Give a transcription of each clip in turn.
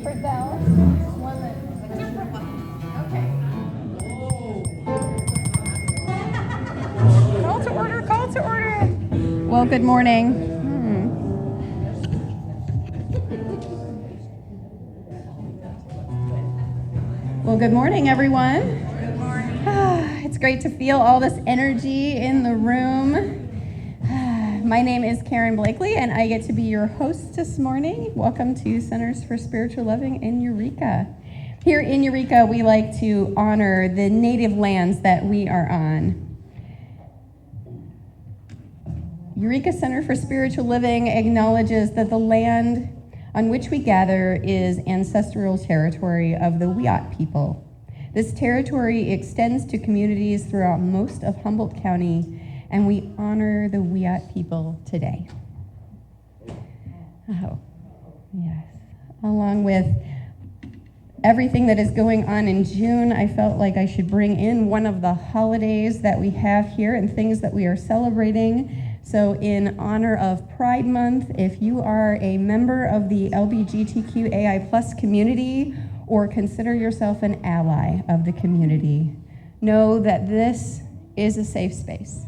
different bell. One that, okay. Call to order, call to order. Well, good morning. Well, good morning, everyone. Good morning. It's great to feel all this energy in the room. My name is Karen Blakely, and I get to be your host this morning. Welcome to Centers for Spiritual Living in Eureka. Here in Eureka, we like to honor the native lands that we are on. Eureka Center for Spiritual Living acknowledges that the land on which we gather is ancestral territory of the Wiyot people. This territory extends to communities throughout most of Humboldt County, and we honor the Wiyot people today. Oh, yes. Along with everything that is going on in June, I felt like I should bring in one of the holidays that we have here and things that we are celebrating. So in honor of Pride Month, if you are a member of the LGBTQAI+ community or consider yourself an ally of the community, know that this is a safe space.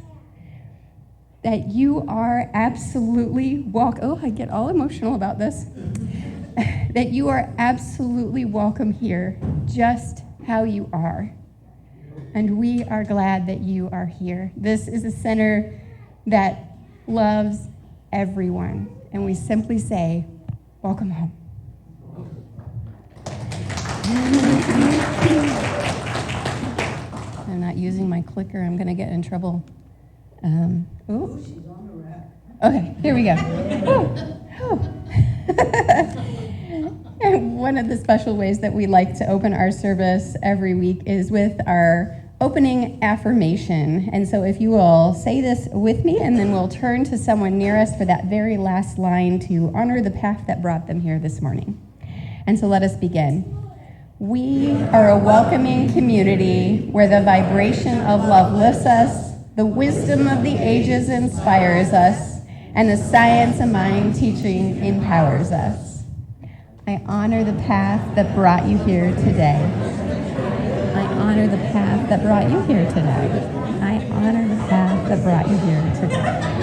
That you are absolutely welcome. Oh, I get all emotional about this. That you are absolutely welcome here, just how you are. And we are glad that you are here. This is a center that loves everyone. And we simply say, welcome home. I'm not using my clicker. I'm going to get in trouble. Okay, here we go. One of the special ways that we like to open our service every week is with our opening affirmation. And so if you will say this with me, and then we'll turn to someone near us for that very last line to honor the path that brought them here this morning. And so let us begin. We are a welcoming community where the vibration of love lifts us, the wisdom of the ages inspires us, and the science of mind teaching empowers us. I honor the path that brought you here today. I honor the path that brought you here today. I honor the path that brought you here today.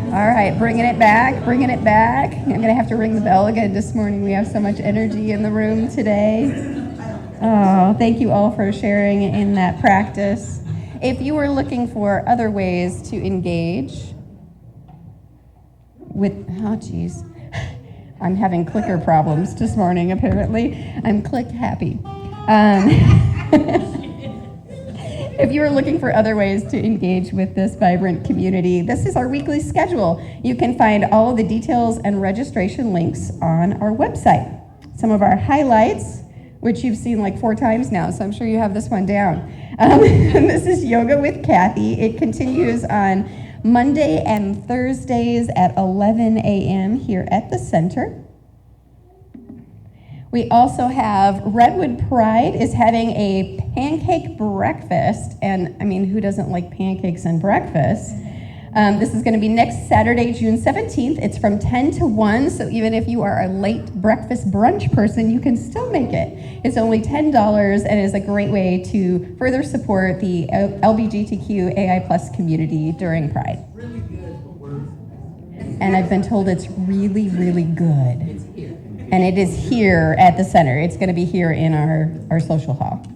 All right, bringing it back, bringing it back. I'm going to have to ring the bell again this morning. We have so much energy in the room today. Oh, thank you all for sharing in that practice. If you were looking for other ways to engage with, I'm having clicker problems this morning, apparently. I'm click happy. If you are looking for other ways to engage with this vibrant community, this is our weekly schedule. You can find all of the details and registration links on our website. Some of our highlights, which you've seen like 4 times now, so I'm sure you have this one down. This is Yoga with Kathy. It continues on Monday and Thursdays at 11 a.m. here at the center. We also have Redwood Pride is having a pancake breakfast, and I mean, who doesn't like pancakes and breakfast? This is going to be next Saturday, June 17th. It's from 10 to 1, so even if you are a late breakfast brunch person, you can still make it. It's only $10 and is a great way to further support the LGBTQAI+ community during Pride. Really good. And I've been told it's really, really good. It's here. And it is here at the center. It's going to be here in our social hall.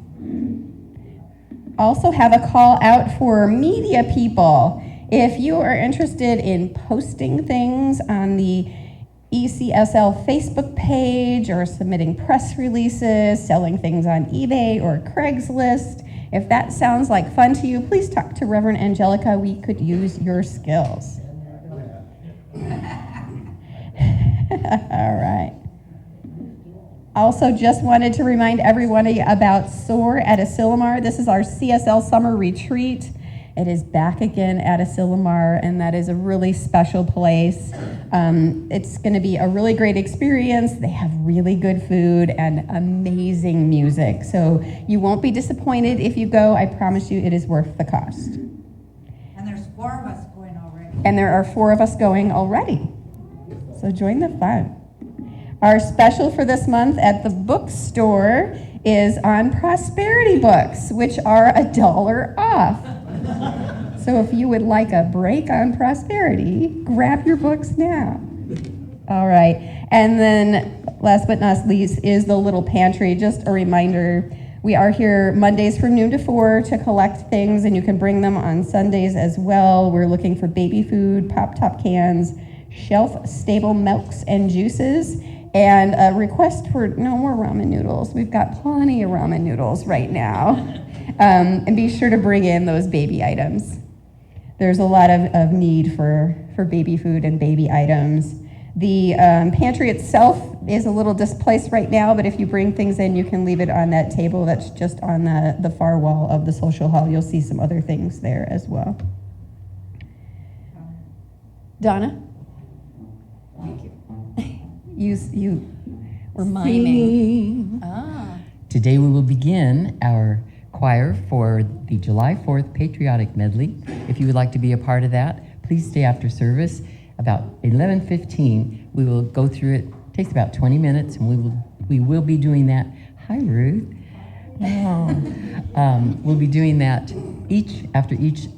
Also have a call out for media people. If you are interested in posting things on the ECSL Facebook page or submitting press releases, selling things on eBay or Craigslist, if that sounds like fun to you, please talk to Reverend Angelica. We could use your skills. All right. Also just wanted to remind everybody about SOAR at Asilomar. This is our CSL summer retreat. It is back again at Asilomar, and that is a really special place. It's going to be a really great experience. They have really good food and amazing music. So you won't be disappointed if you go. I promise you it is worth the cost. And there's 4 of us going already. And there are 4 of us going already. So join the fun. Our special for this month at the bookstore is on prosperity books, which are $1 off. So if you would like a break on prosperity, grab your books now. All right. And then last but not least is the little pantry. Just a reminder, we are here Mondays from noon to 4 to collect things, and you can bring them on Sundays as well. We're looking for baby food, pop-top cans, shelf-stable milks and juices, and a request for no more ramen noodles. We've got plenty of ramen noodles right now. And be sure to bring in those baby items. There's a lot of need for baby food and baby items. The pantry itself is a little displaced right now, but if you bring things in, you can leave it on that table that's just on the far wall of the social hall. You'll see some other things there as well. Donna? Thank you. You were miming. Today we will begin our choir for the July 4th Patriotic Medley. If you would like to be a part of that, please stay after service. About 11:15, we will go through it. It takes about 20 minutes, and we will be doing that. Hi, Ruth. We'll be doing that after each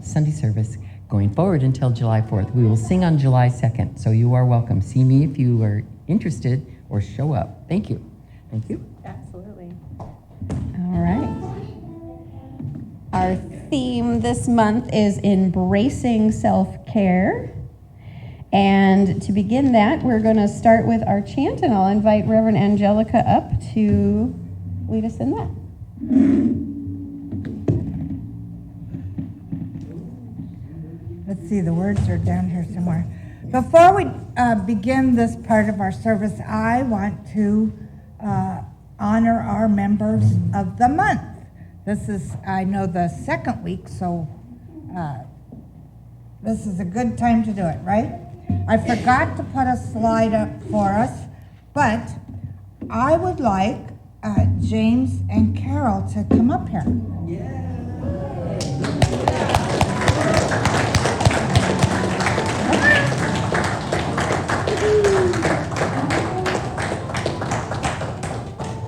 Sunday service going forward until July 4th. We will sing on July 2nd, so you are welcome. See me if you are interested, or show up. Thank you. Thank you. Absolutely. All right. Our theme this month is embracing self-care. And to begin that, we're going to start with our chant, and I'll invite Reverend Angelica up to lead us in that. Let's see, the words are down here somewhere. Before we begin this part of our service, I want to honor our members of the month. This is, I know, the second week, so this is a good time to do it, right? I forgot to put a slide up for us, but I would like James and Carol to come up here.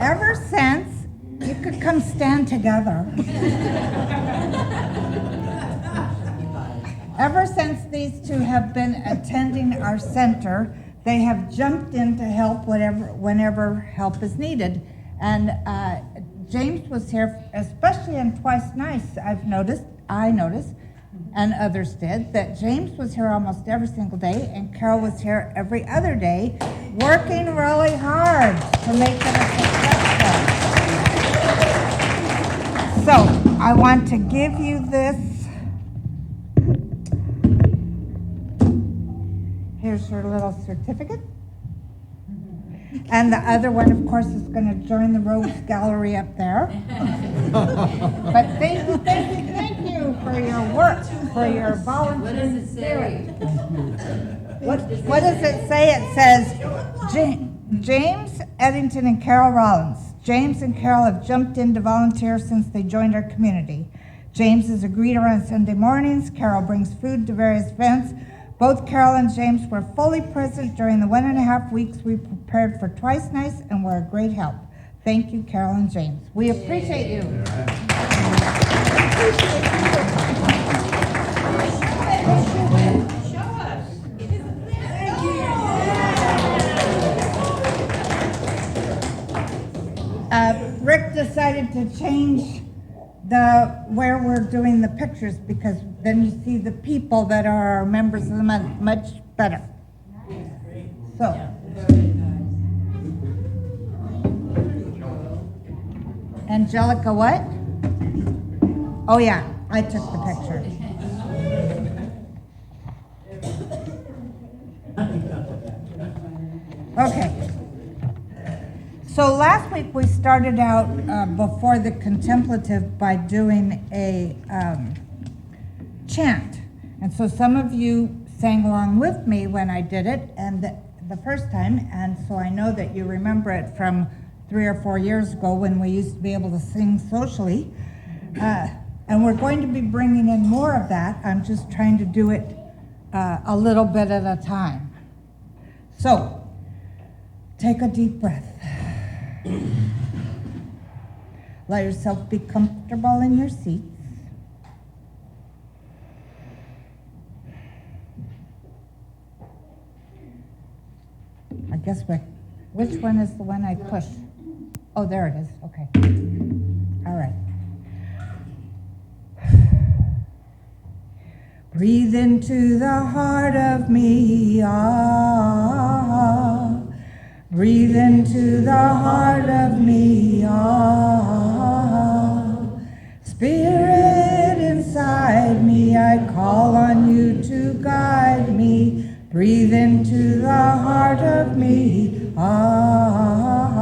Ever since, you could come stand together. Ever since these two have been attending our center, they have jumped in to help whenever help is needed. And James was here, especially on Twice Nice, I noticed, and others did, that James was here almost every single day, and Carol was here every other day, working really hard to make it a successful. So, I want to give you this. Here's your little certificate. And the other one, of course, is going to join the Rogues Gallery up there. But thank you for your work, for your volunteering spirit. What does it say? It says, James Eddington and Carol Rollins. James and Carol have jumped in to volunteer since they joined our community. James is a greeter on Sunday mornings. Carol brings food to various events. Both Carol and James were fully present during the 1.5 weeks we prepared for Twice Nice and were a great help. Thank you, Carol and James. We appreciate you. Rick decided to change where we're doing the pictures, because then you see the people that are our members of the month much better. So, Angelica, what? Oh yeah, I took the picture. Okay. So last week we started out before the Contemplative by doing a chant. And so some of you sang along with me when I did it, and the first time, and so I know that you remember it from 3 or 4 years ago when we used to be able to sing socially. And we're going to be bringing in more of that. I'm just trying to do it a little bit at a time. So, take a deep breath. Let yourself be comfortable in your seats. I guess which one is the one I push? Oh, there it is. Okay. All right. Breathe into the heart of me, ah. Breathe into the heart of me, ah. Spirit inside me, I call on you to guide me. Breathe into the heart of me, ah.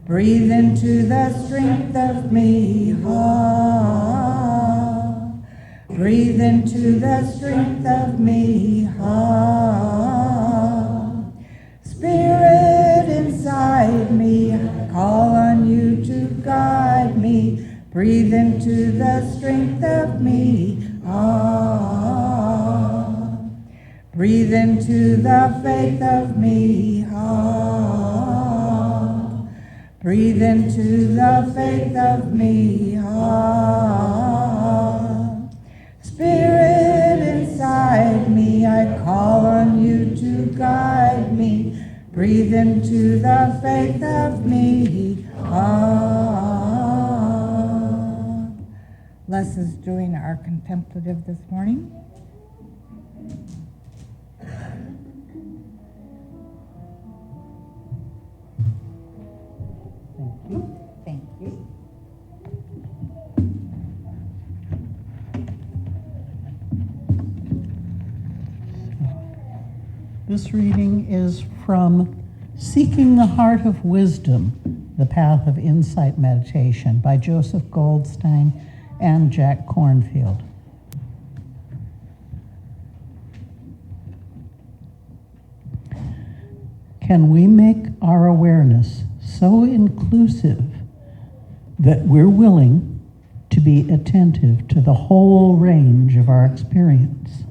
Breathe into the strength of me, ah. Breathe into the strength of me, ah. Spirit inside me, I call on you to guide me. Breathe into the strength of me, ah. Breathe into the faith of me, ah. Breathe into the faith of me, ah. Spirit inside me, I call on you to guide me. Breathe into the faith of me, ah. Les is doing our contemplative this morning. Thank you. This reading is from Seeking the Heart of Wisdom, The Path of Insight Meditation by Joseph Goldstein and Jack Kornfield. Can we make our awareness so inclusive that we're willing to be attentive to the whole range of our experience?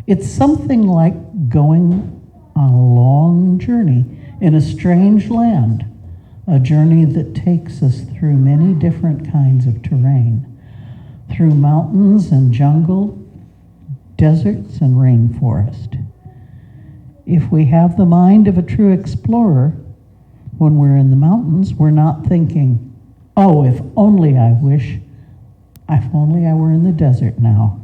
It's something like going on a long journey in a strange land, a journey that takes us through many different kinds of terrain, through mountains and jungle, deserts and rainforest. If we have the mind of a true explorer, when we're in the mountains, we're not thinking, oh, if only I were in the desert now.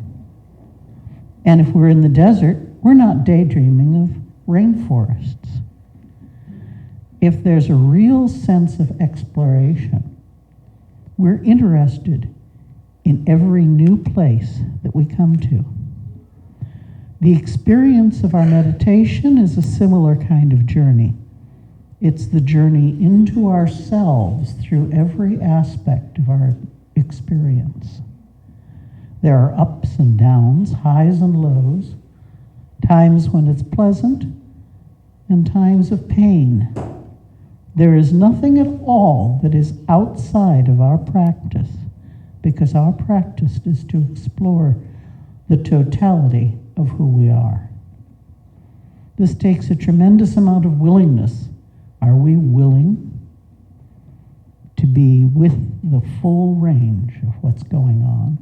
And if we're in the desert, we're not daydreaming of rainforests. If there's a real sense of exploration, we're interested in every new place that we come to. The experience of our meditation is a similar kind of journey. It's the journey into ourselves through every aspect of our experience. There are ups and downs, highs and lows, times when it's pleasant and times of pain. There is nothing at all that is outside of our practice, because our practice is to explore the totality of who we are. This takes a tremendous amount of willingness. Are we willing to be with the full range of what's going on?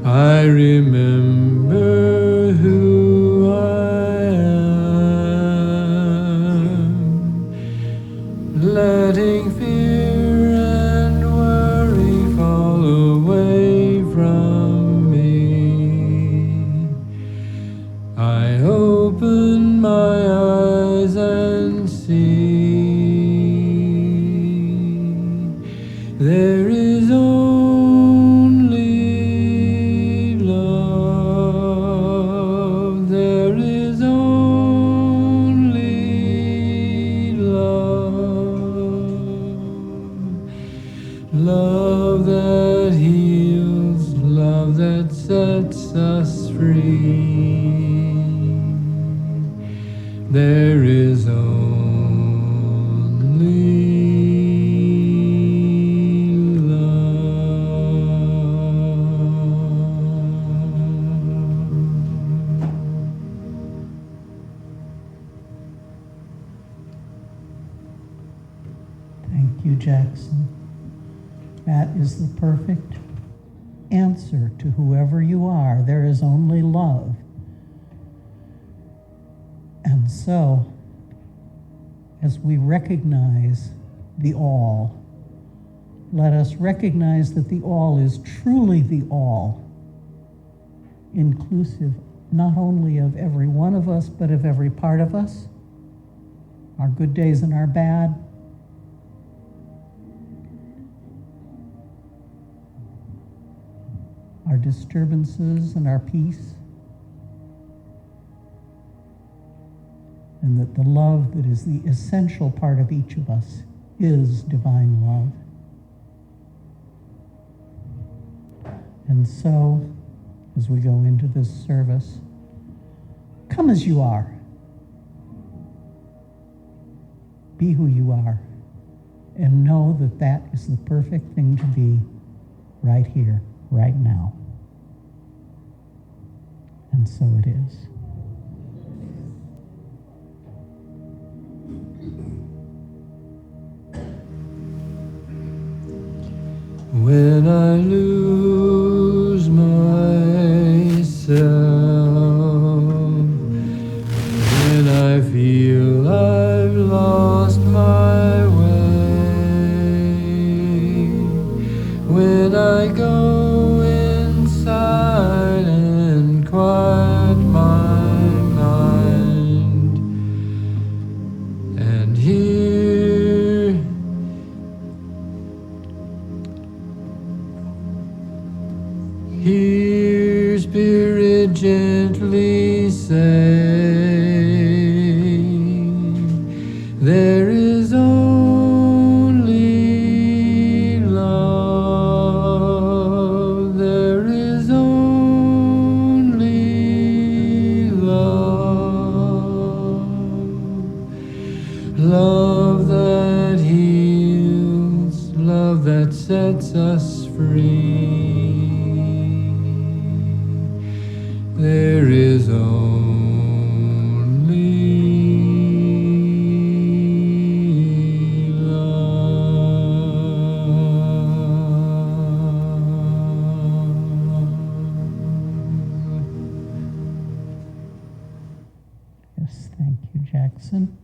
I remember who I am, letting fear and worry fall away from me. I open my eyes and see there is only love. There is only love. Love that heals, love that sets us free. There is only love. Thank you, Jackson. That is the perfect answer to whoever you are. There is only love. And so, as we recognize the all, let us recognize that the all is truly the all, inclusive not only of every one of us, but of every part of us, our good days and our bad, our disturbances and our peace, and that the love that is the essential part of each of us is divine love. And so, as we go into this service, come as you are. Be who you are, and know that that is the perfect thing to be right here, right now. And so it is. When I lose myself, when I feel I've lost my way, when I go inside and quiet my mind and hear Spirit gently say, there is only love, there is only love, love that heals, love that sets us free. There is only love. Yes, thank you, Jackson.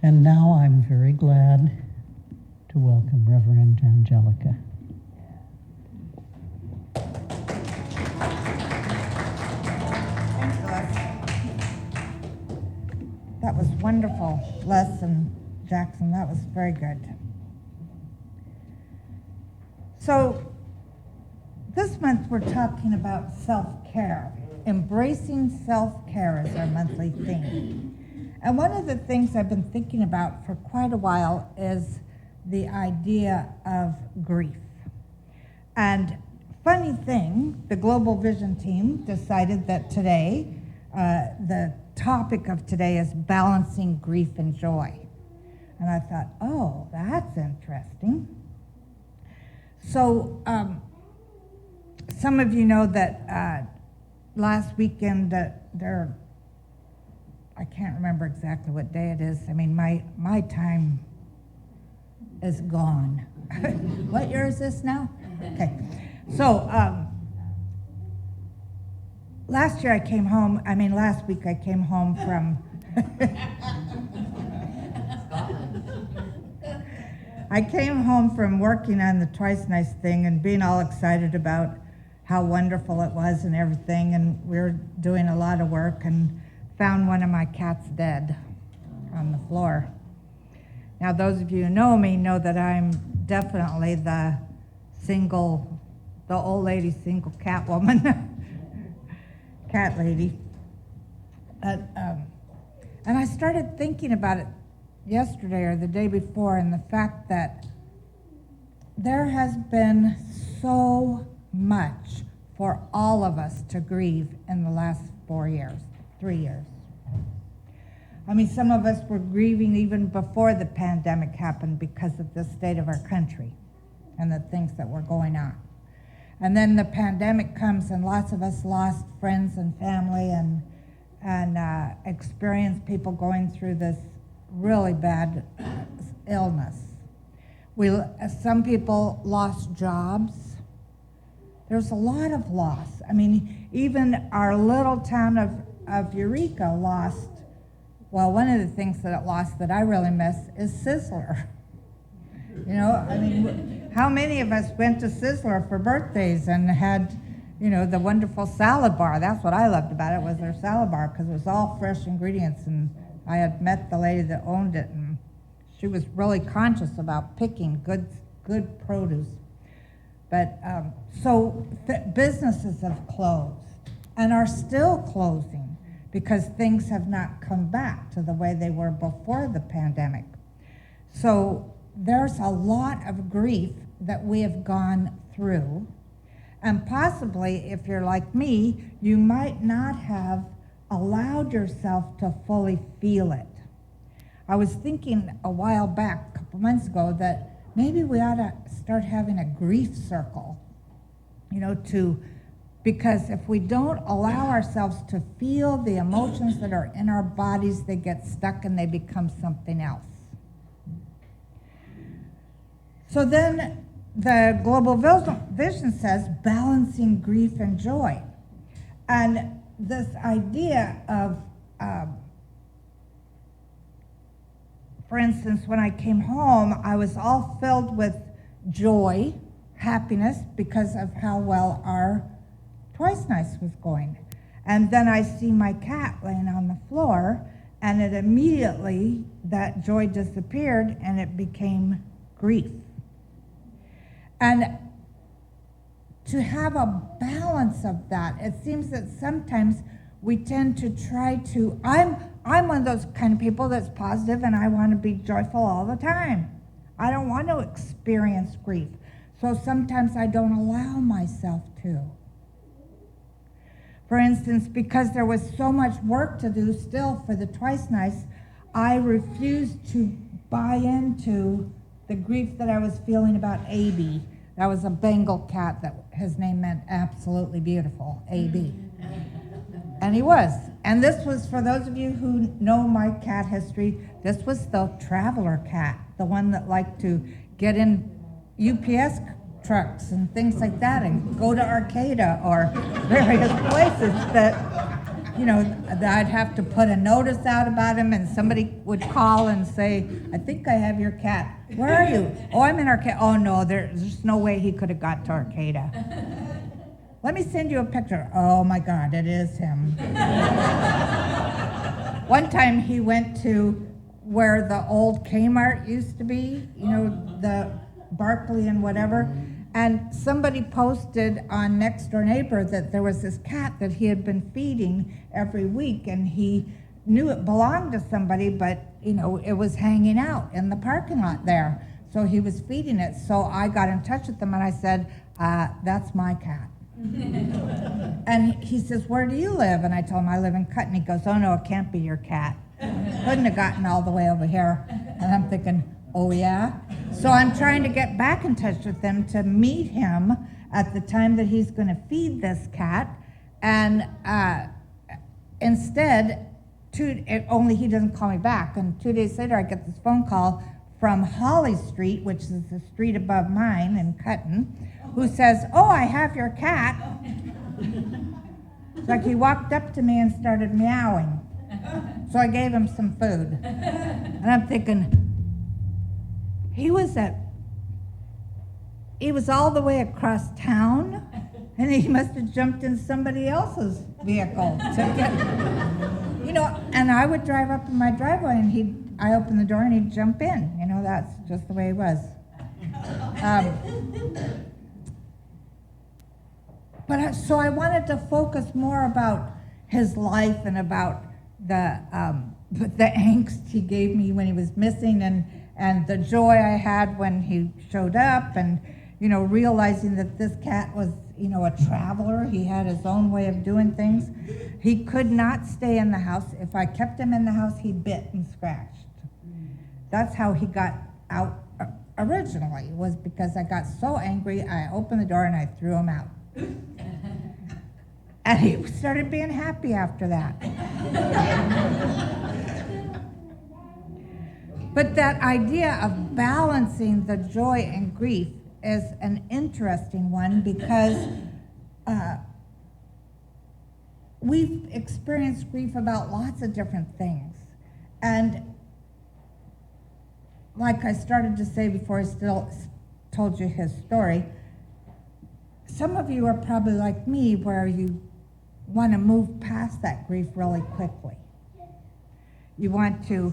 And now I'm very glad to welcome Reverend Angelica. That was wonderful lesson, Jackson. That was very good. So this month we're talking about self-care. Embracing self-care is our monthly theme. And one of the things I've been thinking about for quite a while is the idea of grief. And funny thing, the Global Vision team decided that today, the topic of today is balancing grief and joy. And I thought, oh, that's interesting. So some of you know that last weekend there, I can't remember exactly what day it is. I mean, my time is gone. What year is this now? Okay. So last week I came home from I came home from working on the Twice Nice thing and being all excited about how wonderful it was and everything, and we were doing a lot of work and found one of my cats dead on the floor. Now, those of you who know me know that I'm definitely the old lady single cat woman, cat lady. And I started thinking about it yesterday or the day before, and the fact that there has been so much for all of us to grieve in the last 3 years. I mean, some of us were grieving even before the pandemic happened because of the state of our country and the things that were going on. And then the pandemic comes and lots of us lost friends and family and experienced people going through this really bad illness. Some people lost jobs. There's a lot of loss. I mean, even our little town of Eureka lost, well, one of the things that it lost that I really miss is Sizzler. You know, I mean, how many of us went to Sizzler for birthdays and had, you know, the wonderful salad bar? That's what I loved about it, was their salad bar, because it was all fresh ingredients, and I had met the lady that owned it, and she was really conscious about picking good produce. But so businesses have closed and are still closing because things have not come back to the way they were before the pandemic. So there's a lot of grief that we have gone through, and possibly, if you're like me, you might not have allowed yourself to fully feel it. I was thinking a while back, a couple months ago, that maybe we ought to start having a grief circle, you know, because if we don't allow ourselves to feel the emotions that are in our bodies, they get stuck and they become something else. So then the Global Vision says balancing grief and joy. And this idea of, for instance, when I came home, I was all filled with joy, happiness, because of how well our Twice Nice was going. And then I see my cat laying on the floor, and it immediately, that joy disappeared, and it became grief. And to have a balance of that, it seems that sometimes we tend to try to, I'm one of those kind of people that's positive and I want to be joyful all the time. I don't want to experience grief. So sometimes I don't allow myself to. For instance, because there was so much work to do still for the Twice Nice, I refused to buy into the grief that I was feeling about A.B. That was a Bengal cat that his name meant absolutely beautiful, A.B. And he was. And this was, for those of you who know my cat history, this was the traveler cat, the one that liked to get in UPS trucks and things like that and go to Arcata or various places that, you know, that I'd have to put a notice out about him, and somebody would call and say, I think I have your cat. Where are you? Oh, I'm in Arcata. Oh, no, there's no way he could have got to Arcata. Let me send you a picture. Oh, my God, it is him. One time he went to where the old Kmart used to be, you know, the Barclay and whatever, and somebody posted on Next Door Neighbor that there was this cat that he had been feeding every week, and he knew it belonged to somebody, but, you know, it was hanging out in the parking lot there. So he was feeding it. So I got in touch with him and I said, that's my cat. And he says, where do you live? And I told him I live in Cutton. He goes, oh no, it can't be your cat. Couldn't have gotten all the way over here. And I'm thinking, oh yeah? So I'm trying to get back in touch with him to meet him at the time that he's going to feed this cat. And instead, only he doesn't call me back. And 2 days later, I get this phone call from Holly Street, which is the street above mine in Cutton, who says, oh, I have your cat. It's like he walked up to me and started meowing. So I gave him some food. And I'm thinking, he was all the way across town, and he must have jumped in somebody else's vehicle to get, and I would drive up in my driveway, and I open the door and he'd jump in. That's just the way he was. So I wanted to focus more about his life and about the angst he gave me when he was missing, and the joy I had when he showed up, and realizing that this cat was a traveler. He had his own way of doing things. He could not stay in the house. If I kept him in the house, he bit and scratched. That's how he got out originally, was because I got so angry, I opened the door and I threw him out. And he started being happy after that. But that idea of balancing the joy and grief is an interesting one, because we've experienced grief about lots of different things. And like I started to say before I still told you his story, some of you are probably like me, where you want to move past that grief really quickly. You want to,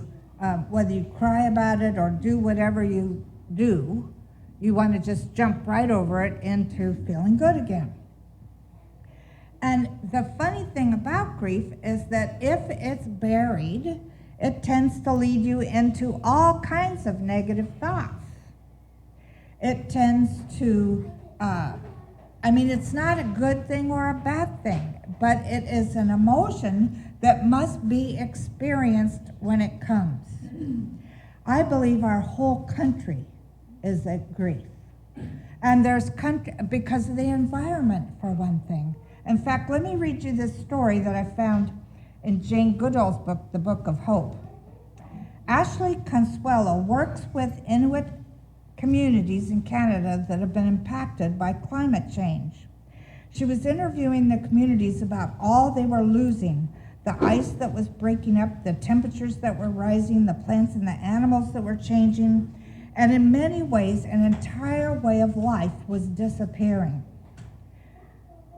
whether you cry about it or do whatever you do, you want to just jump right over it into feeling good again. And the funny thing about grief is that if it's buried, it tends to lead you into all kinds of negative thoughts. It tends to, it's not a good thing or a bad thing, but it is an emotion that must be experienced when it comes. I believe our whole country is at grief. And there's because of the environment, for one thing. In fact, let me read you this story that I found in Jane Goodall's book, The Book of Hope. Ashley Consuelo works with Inuit communities in Canada that have been impacted by climate change. She was interviewing the communities about all they were losing: the ice that was breaking up, the temperatures that were rising, the plants and the animals that were changing, and in many ways, an entire way of life was disappearing.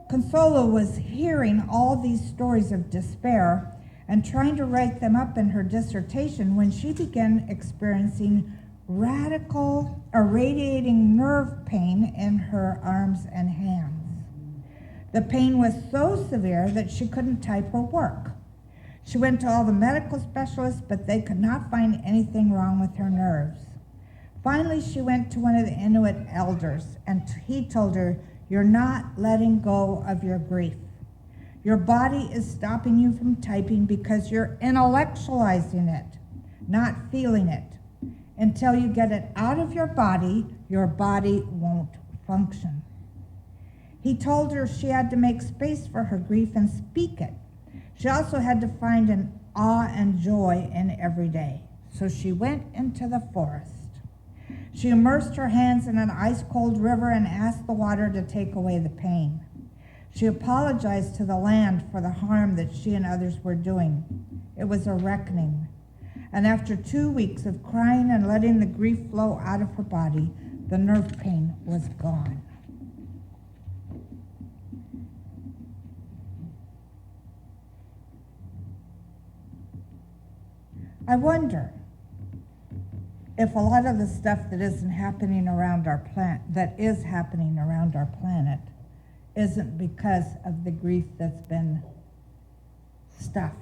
Consuelo was hearing all these stories of despair and trying to write them up in her dissertation when she began experiencing radical or radiating nerve pain in her arms and hands. The pain was so severe that she couldn't type or work. She went to all the medical specialists, but they could not find anything wrong with her nerves. Finally, she went to one of the Inuit elders, and he told her, "You're not letting go of your grief. Your body is stopping you from typing because you're intellectualizing it, not feeling it. Until you get it out of your body won't function." He told her she had to make space for her grief and speak it. She also had to find an awe and joy in every day. So she went into the forest. She immersed her hands in an ice-cold river and asked the water to take away the pain. She apologized to the land for the harm that she and others were doing. It was a reckoning. And after 2 weeks of crying and letting the grief flow out of her body, the nerve pain was gone. I wonder if a lot of the stuff that isn't happening around our planet, isn't because of the grief that's been stuffed.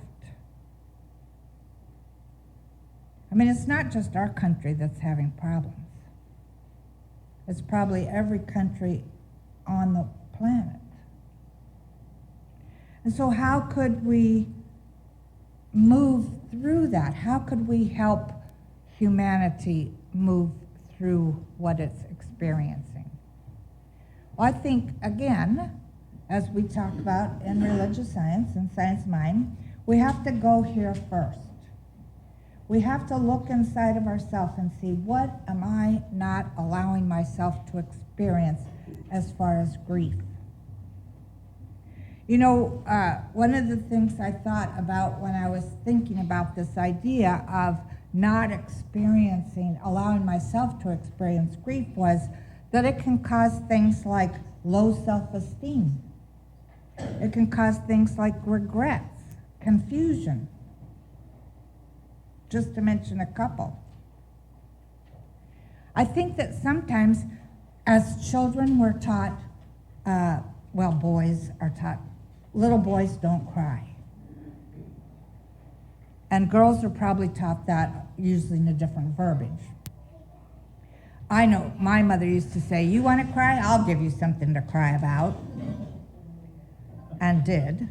It's not just our country that's having problems. It's probably every country on the planet. And so how could we move through that? How could we help humanity move through what it's experiencing? Well, I think, again, as we talk about in religious science and science mind, we have to go here first. We have to look inside of ourselves and see, what am I not allowing myself to experience as far as grief? You know, one of the things I thought about when I was thinking about this idea of not experiencing, allowing myself to experience grief was that it can cause things like low self-esteem. It can cause things like regrets, confusion, just to mention a couple. I think that sometimes as children we're taught, boys are taught, little boys don't cry. And girls are probably taught that using a different verbiage. I know my mother used to say, you want to cry? I'll give you something to cry about. And did.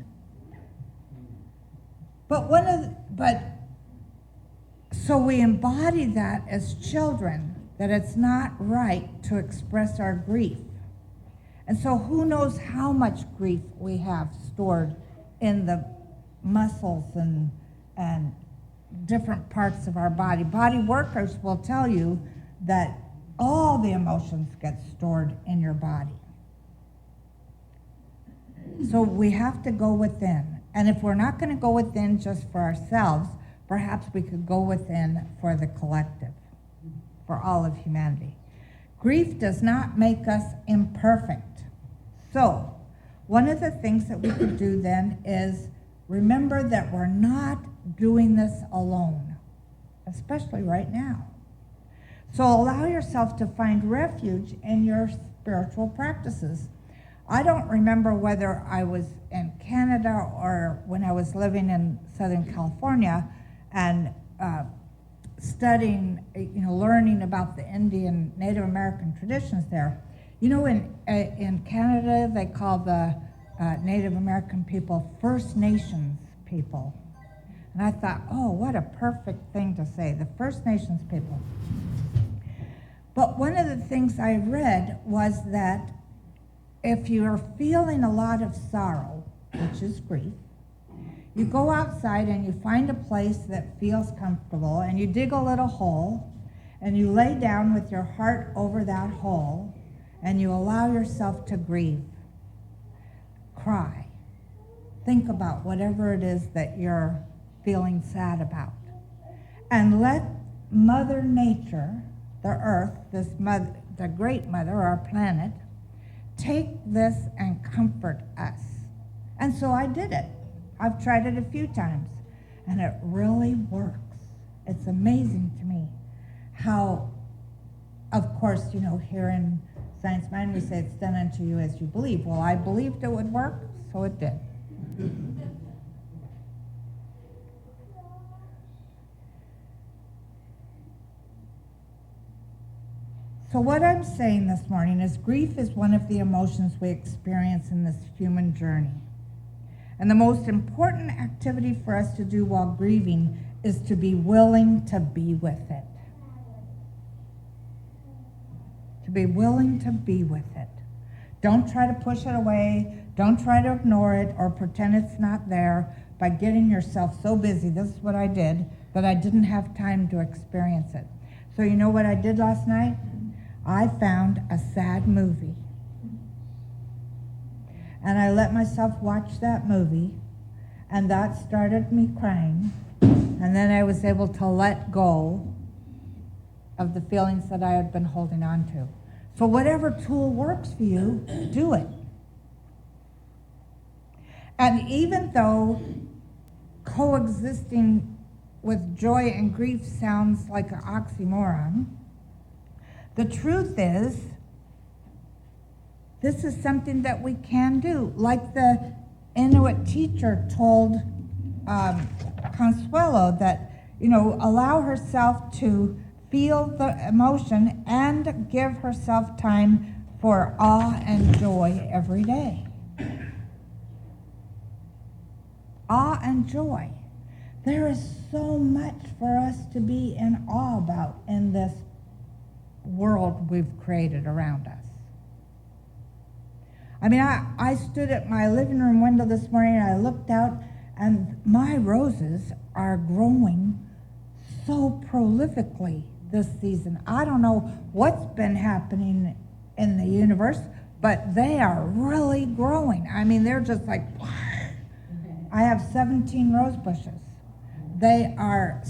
So we embody that as children, that it's not right to express our grief. And so who knows how much grief we have stored in the muscles and different parts of our body. Body workers will tell you that all the emotions get stored in your body. So we have to go within. And if we're not going to go within just for ourselves, perhaps we could go within for the collective, for all of humanity. Grief does not make us imperfect. So, one of the things that we could do then is remember that we're not doing this alone, especially right now. So allow yourself to find refuge in your spiritual practices. I don't remember whether I was in Canada or when I was living in Southern California and studying, learning about the Indian Native American traditions there. You know, in Canada, they call the Native American people First Nations people. And I thought, oh, what a perfect thing to say, the First Nations people. But one of the things I read was that if you're feeling a lot of sorrow, which is grief, you go outside and you find a place that feels comfortable and you dig a little hole and you lay down with your heart over that hole and you allow yourself to grieve. Cry. Think about whatever it is that you're feeling sad about. And let Mother Nature, the earth, this mother, the great mother, our planet, take this and comfort us. And so I did it. I've tried it a few times, and it really works. It's amazing to me how, of course, here in Science Mind we say it's done unto you as you believe. Well, I believed it would work, so it did. So what I'm saying this morning is grief is one of the emotions we experience in this human journey. And the most important activity for us to do while grieving is to be willing to be with it. To be willing to be with it. Don't try to push it away. Don't try to ignore it or pretend it's not there by getting yourself so busy. This is what I did, that I didn't have time to experience it. So you know what I did last night? I found a sad movie. And I let myself watch that movie, and that started me crying. And then I was able to let go of the feelings that I had been holding on to. So whatever tool works for you, do it. And even though coexisting with joy and grief sounds like an oxymoron, the truth is, this is something that we can do. Like the Inuit teacher told Consuelo that, allow herself to feel the emotion and give herself time for awe and joy every day. Awe and joy. There is so much for us to be in awe about in this world we've created around us. I mean, I stood at my living room window this morning and I looked out and my roses are growing so prolifically this season. I don't know what's been happening in the universe, but they are really growing. I mean, they're just like, I have 17 rose bushes. They are,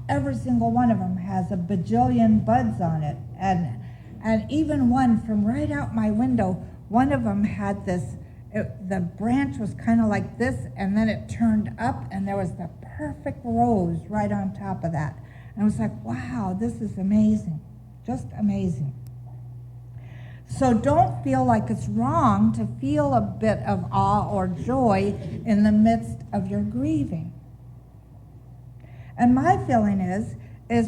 every single one of them has a bajillion buds on it. And even one from right out my window, one of them had this, the branch was kind of like this, and then it turned up, and there was the perfect rose right on top of that. And I was like, wow, this is amazing, just amazing. So don't feel like it's wrong to feel a bit of awe or joy in the midst of your grieving. And my feeling is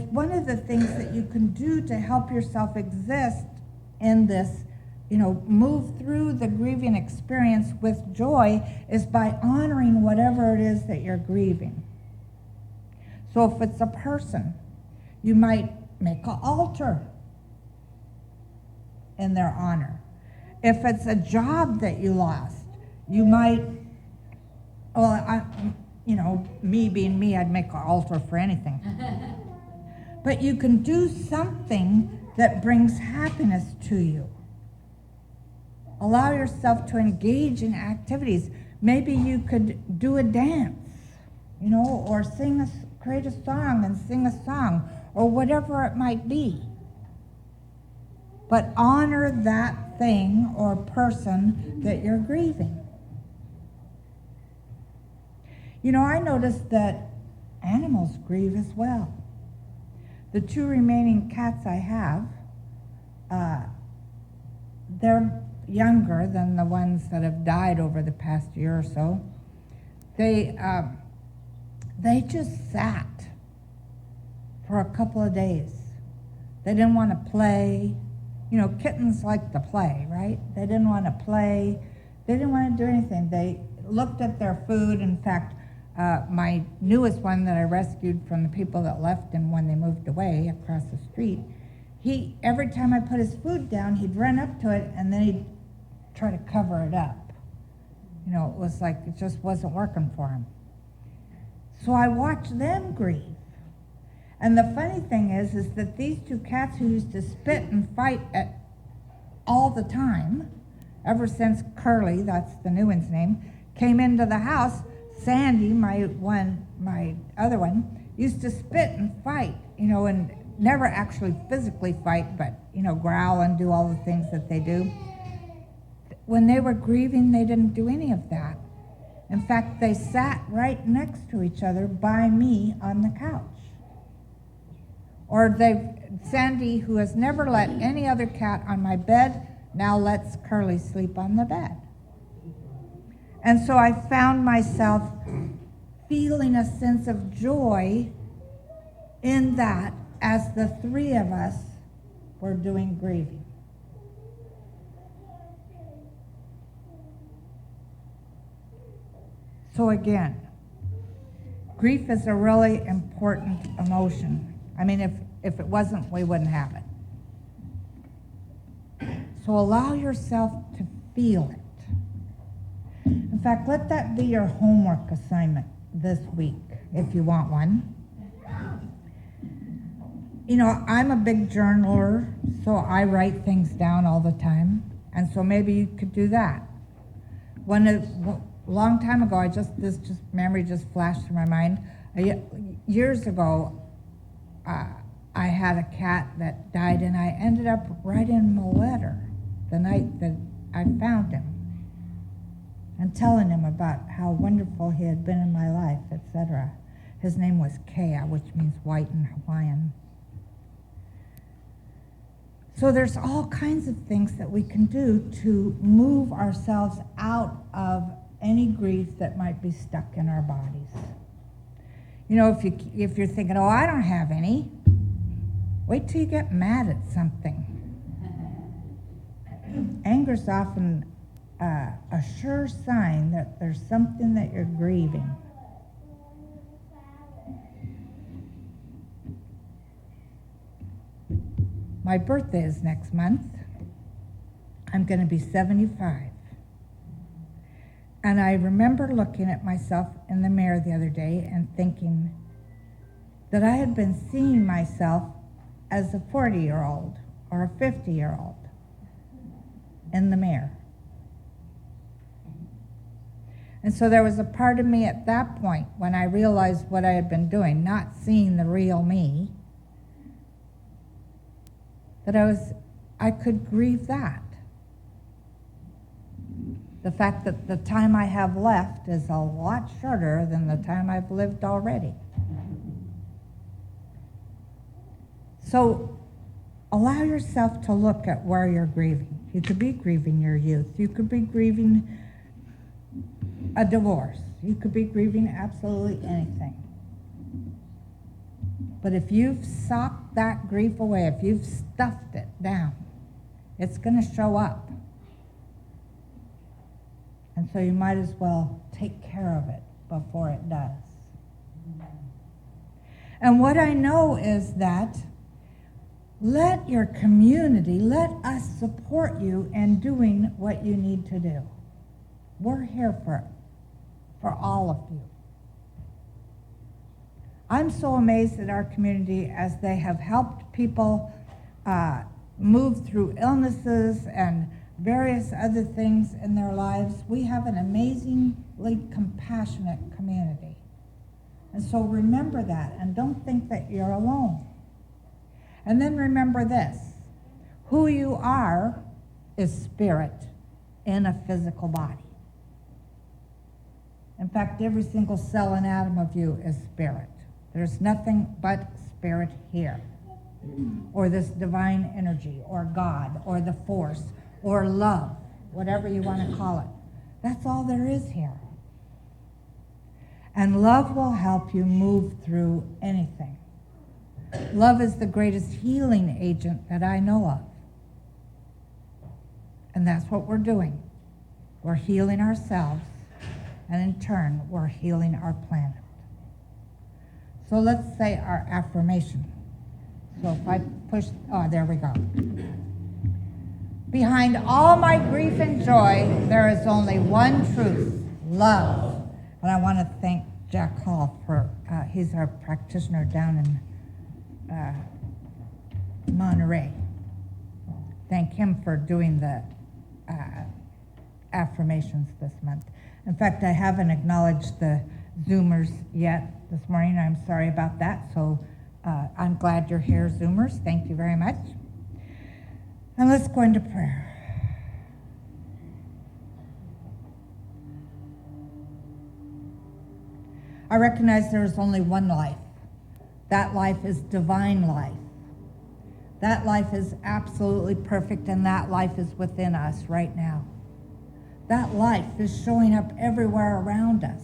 one of the things that you can do to help yourself exist in this, move through the grieving experience with joy is by honoring whatever it is that you're grieving. So if it's a person, you might make an altar in their honor. If it's a job that you lost, you might, me being me, I'd make an altar for anything. But you can do something that brings happiness to you. Allow yourself to engage in activities. Maybe you could do a dance, or create a song and sing a song, or whatever it might be. But honor that thing or person that you're grieving. I noticed that animals grieve as well. The 2 remaining cats I have, they're younger than the ones that have died over the past year or so. They just sat for a couple of days. They didn't want to play. Kittens like to play, right? They didn't want to play. They didn't want to do anything. They looked at their food. In fact, my newest one that I rescued from the people that left him when they moved away across the street, every time I put his food down, he'd run up to it and then he'd try to cover it up. It was like it just wasn't working for him. So I watched them grieve. And the funny thing is that these 2 cats who used to spit and fight all the time, ever since Curly, that's the new one's name, came into the house, Sandy, my other one, used to spit and fight, and never actually physically fight, but, growl and do all the things that they do. When they were grieving, they didn't do any of that. In fact, they sat right next to each other by me on the couch. Or Sandy, who has never let any other cat on my bed, now lets Curly sleep on the bed. And so I found myself feeling a sense of joy in that as the 3 of us were doing grieving. So again, grief is a really important emotion. I mean, if it wasn't, we wouldn't have it. So allow yourself to feel it. In fact, let that be your homework assignment this week, if you want one. I'm a big journaler, so I write things down all the time, and so maybe you could do that. A long time ago, this memory just flashed through my mind. Years ago, I had a cat that died, and I ended up writing him a letter the night that I found him and telling him about how wonderful he had been in my life, etc. His name was Kea, which means white in Hawaiian. So there's all kinds of things that we can do to move ourselves out of any grief that might be stuck in our bodies. If you're thinking, I don't have any, wait till you get mad at something. Anger's often a sure sign that there's something that you're grieving. My birthday is next month. I'm going to be 75. And I remember looking at myself in the mirror the other day and thinking that I had been seeing myself as a 40-year-old or a 50-year-old. in the mirror. And so there was a part of me at that point when I realized what I had been doing, not seeing the real me, that I could grieve that. The fact that the time I have left is a lot shorter than the time I've lived already. So allow yourself to look at where you're grieving. You could be grieving your youth. You could be grieving a divorce. You could be grieving absolutely anything. But if you've socked that grief away, if you've stuffed it down, it's going to show up. And so you might as well take care of it before it does. And what I know is that let your community, let us support you in doing what you need to do. We're here for all of you. I'm so amazed at our community as they have helped people move through illnesses and various other things in their lives. We have an amazingly compassionate community. And so remember that, and don't think that you're alone. And then remember this: who you are is spirit in a physical body. In fact, every single cell and atom of you is spirit. There's nothing but spirit here, or this divine energy, or God, or the force, or love, whatever you want to call it. That's all there is here. And love will help you move through anything. Love is the greatest healing agent that I know of. And that's what we're doing. We're healing ourselves, and in turn, we're healing our planet. So let's say our affirmation. So if I push, there we go. Behind all my grief and joy, there is only one truth: love. And I want to thank Jack Hall for, he's our practitioner down in Monterey. Thank him for doing the affirmations this month. In fact, I haven't acknowledged the Zoomers yet this morning. I'm sorry about that. So I'm glad you're here, Zoomers. Thank you very much. And let's go into prayer. I recognize there is only one life. That life is divine life. That life is absolutely perfect, and that life is within us right now. That life is showing up everywhere around us,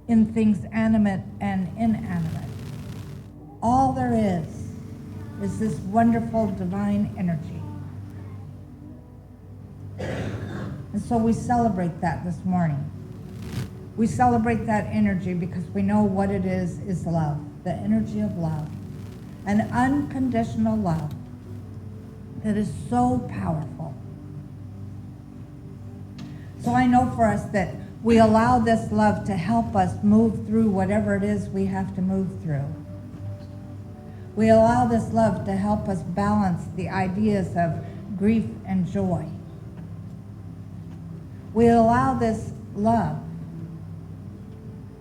in things animate and inanimate. All there is this wonderful divine energy. And so we celebrate that this morning. We celebrate that energy because we know what it is love, the energy of love, an unconditional love that is so powerful. So I know for us that we allow this love to help us move through whatever it is we have to move through. We allow this love to help us balance the ideas of grief and joy. We allow this love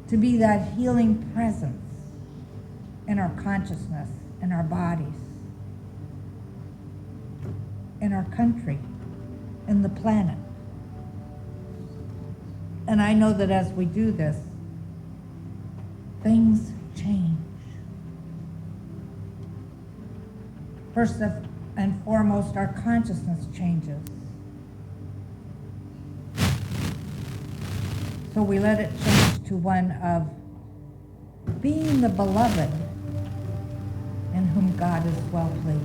to be that healing presence in our consciousness, in our bodies, in our country, in the planet. And I know that as we do this, things change. First and foremost, our consciousness changes. So we let it change to one of being the beloved in whom God is well pleased.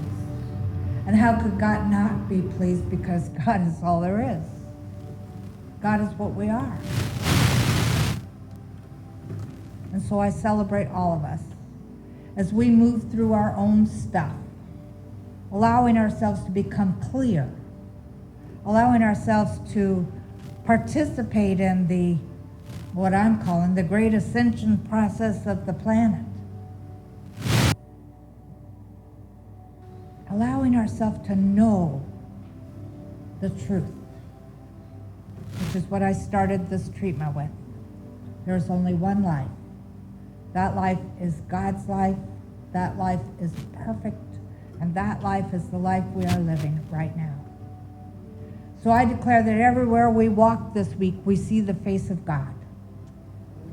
And how could God not be pleased? Because God is all there is. God is what we are. And so I celebrate all of us as we move through our own stuff, allowing ourselves to become clear, allowing ourselves to participate in the, what I'm calling, the great ascension process of the planet. Allowing ourselves to know the truth, which is what I started this treatment with. There's only one life. That life is God's life. That life is perfect. And that life is the life we are living right now. So I declare that everywhere we walk this week, we see the face of God.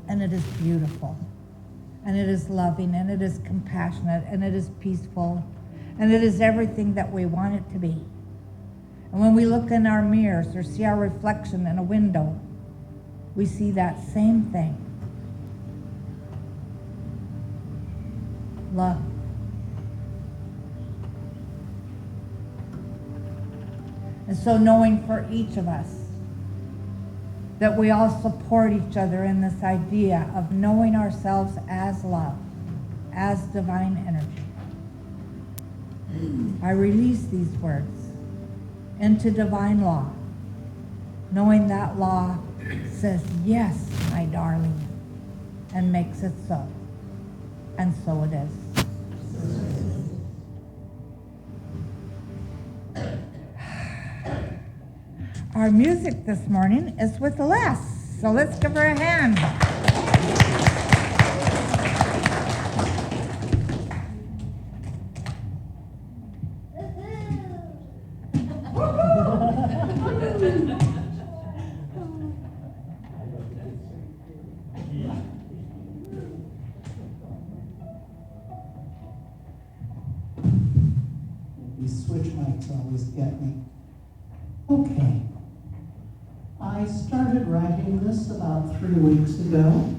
And it is beautiful. And it is loving. And it is compassionate. And it is peaceful. And it is everything that we want it to be. And when we look in our mirrors or see our reflection in a window, we see that same thing. Love. And so knowing for each of us that we all support each other in this idea of knowing ourselves as love, as divine energy. I release these words into divine law, knowing that law says, yes, my darling, and makes it so. And so it is. Our music this morning is with Les, so let's give her a hand. These switch mics always get me. Okay. I started writing this about 3 weeks ago.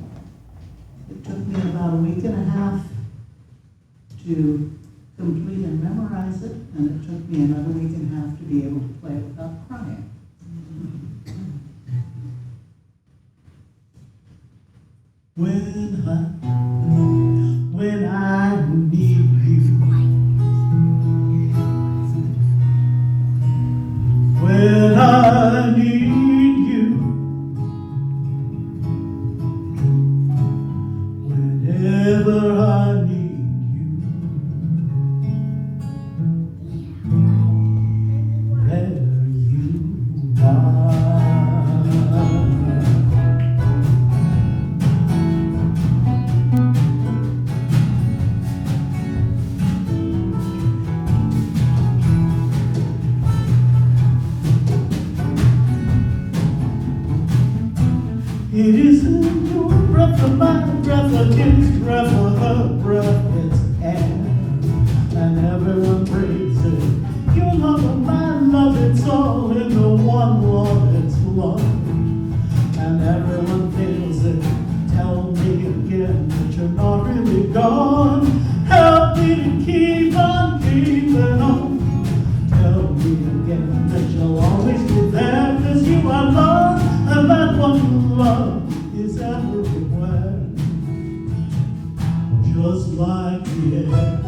It took me about a week and a half to complete and memorize it, and it took me another week and a half to be able to play it without crying. When I need you, when I need you, whenever I need you, there you are. It isn't your breath or my breath or his breath or her breath, it's air. And everyone breathes it. Your love or my love, it's all in the one love, it's love. And everyone feels it. Tell me again that you're not really gone. Help me to keep on keeping on. Tell me again that you'll always be there, 'cause you are love, and that one love is everywhere, just like the air.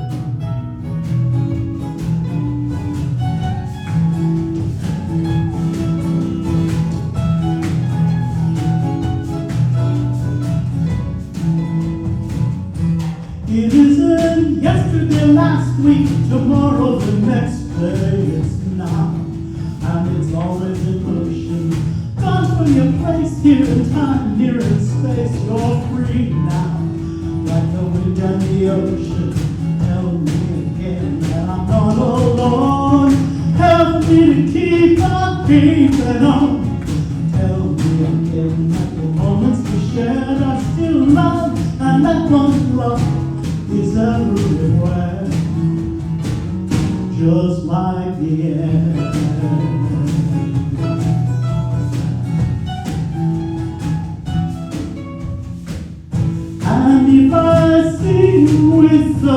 It isn't yesterday, last week, tomorrow, the next day, it's now, and it's always in motion. Gone from your place, here in time, here in space, you're free now, like the wind and the ocean. Tell me again that I'm not alone. Help me to keep on keeping on. Tell me again that the moments we shared are still love, and that one love is everywhere, just like the air. And if I sing with a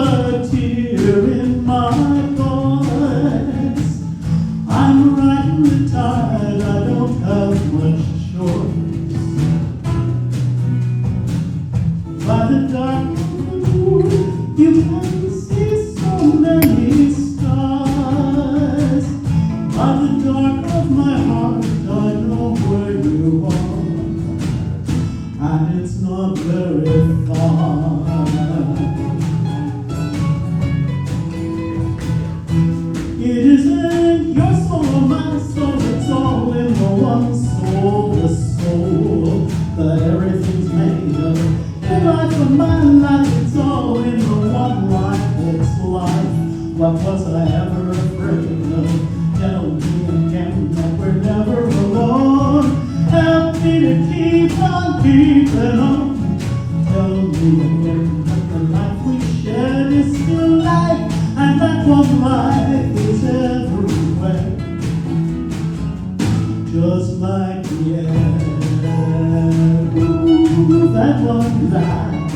tear in my voice, I'm right and tired, I don't have much choice. By the dark you can see so many stars. By the dark of my heart, I know where you are, and it's not very far. It isn't your soul or my soul, it's keeping on. Tell me again that the life we share is still life, and that one life is everywhere, just like the air. Ooh, that one life,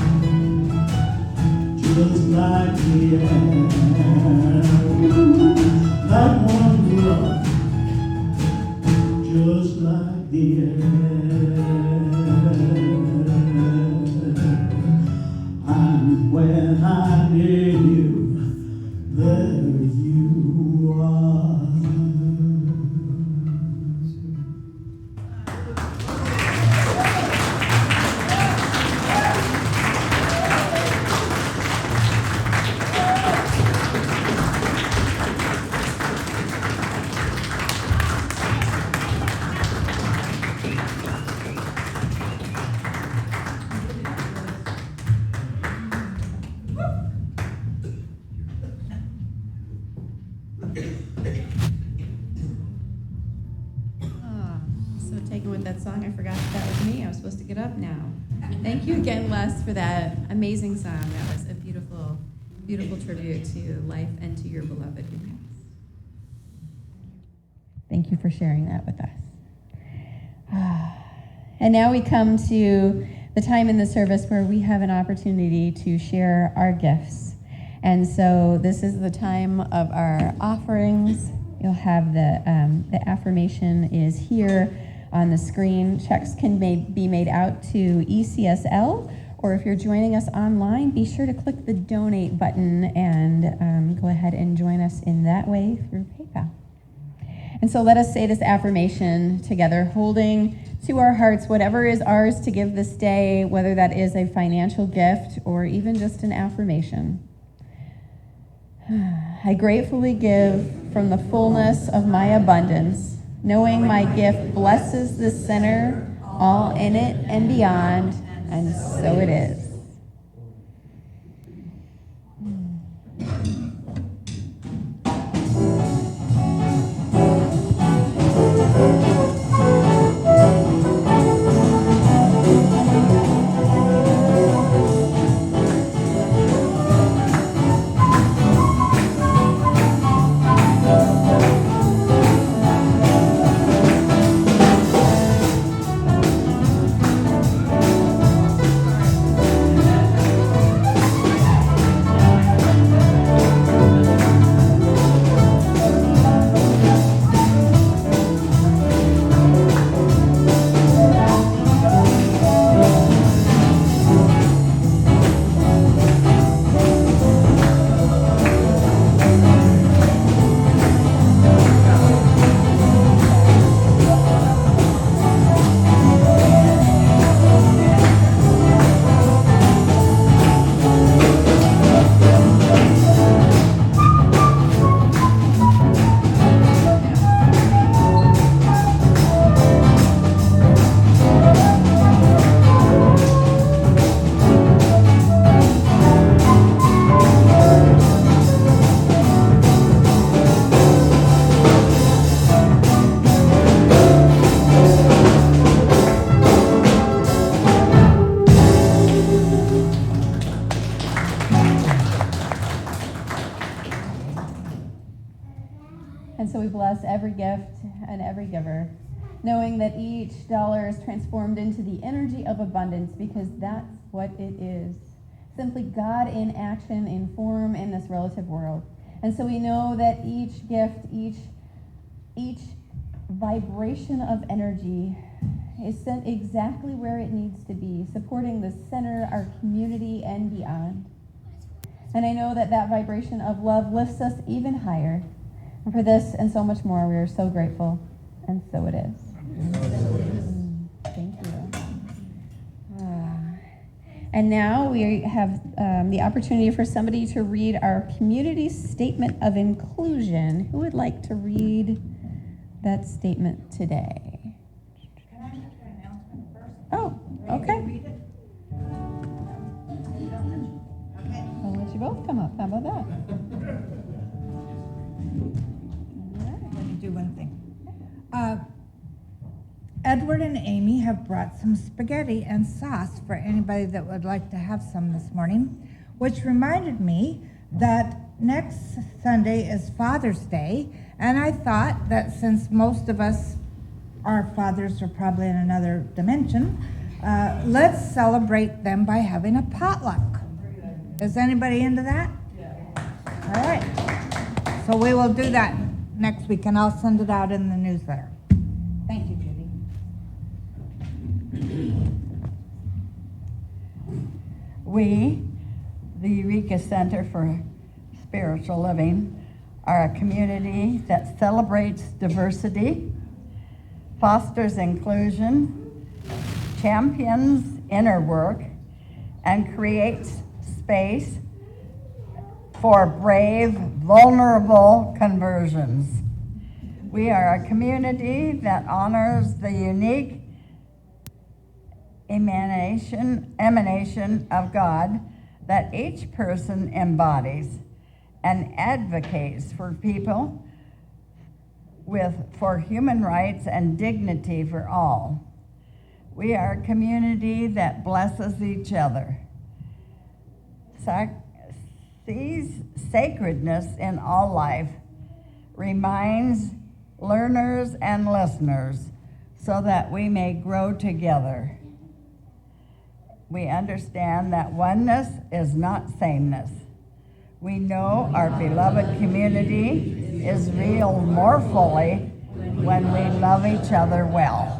just like the air. Ooh, that one love, just like the air. And when I'm in you, there you are. So taken with that song, I forgot that was me. I was supposed to get up now. Thank you again, Les, for that amazing song. That was a beautiful, beautiful tribute to life and to your beloved who passed. Thank you for sharing that with us. And now we come to the time in the service where we have an opportunity to share our gifts. And so this is the time of our offerings. You'll have the affirmation is here on the screen. Checks can be made out to ECSL, or if you're joining us online, be sure to click the donate button and go ahead and join us in that way through PayPal. And so let us say this affirmation together, holding to our hearts whatever is ours to give this day, whether that is a financial gift or even just an affirmation. I gratefully give from the fullness of my abundance, knowing my gift blesses this center, all in it and beyond, and so it is. And so we bless every gift and every giver, knowing that each dollar is transformed into the energy of abundance, because that's what it is. Simply God in action, in form, in this relative world. And so we know that each gift, each vibration of energy is sent exactly where it needs to be, supporting the center, our community, and beyond. And I know that that vibration of love lifts us even higher. And for this and so much more, we are so grateful, and so it is. Thank you. And now we have the opportunity for somebody to read our community statement of inclusion. Who would like to read that statement today? Can I make an announcement first? Oh, okay. Read it? Okay. I'll let you both come up. How about that? Let me do one thing. Edward and Amy have brought some spaghetti and sauce for anybody that would like to have some this morning, which reminded me that next Sunday is Father's Day, and I thought that since most of us, our fathers are probably in another dimension, let's celebrate them by having a potluck. Is anybody into that? All right. So we will do that next week, and I'll send it out in the newsletter. Thank you, Judy. We, the Eureka Center for Spiritual Living, are a community that celebrates diversity, fosters inclusion, champions inner work, and creates space for brave, vulnerable conversions. We are a community that honors the unique emanation of God that each person embodies and advocates for people for human rights and dignity for all. We are a community that blesses each other, sees sacredness in all life, reminds learners and listeners so that we may grow together. We understand that oneness is not sameness. We know our beloved community is real more fully when we love each other well.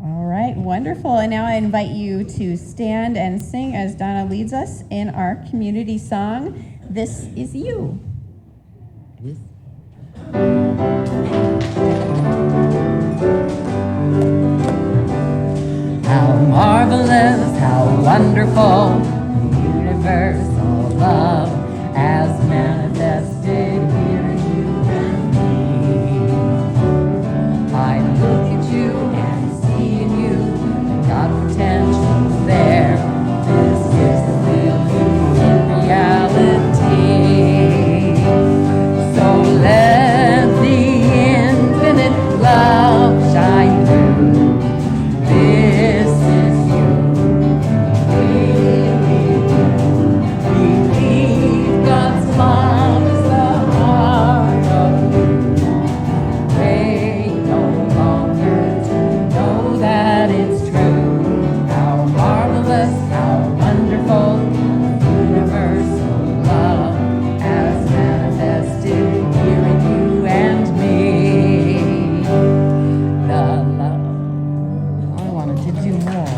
All right, wonderful. And now I invite you to stand and sing as Donna leads us in our community song, This Is You. How marvelous, how wonderful, the universal love as manifested here in you and me. I look at you and see in you the God potential there. This is the real you in reality. So let the infinite love shine through. This is you. Believe God's love is the heart of you. Wait no longer to know that it's true. How marvelous, how wonderful, universal love has manifested here in you and me. The love. I wanted to do more.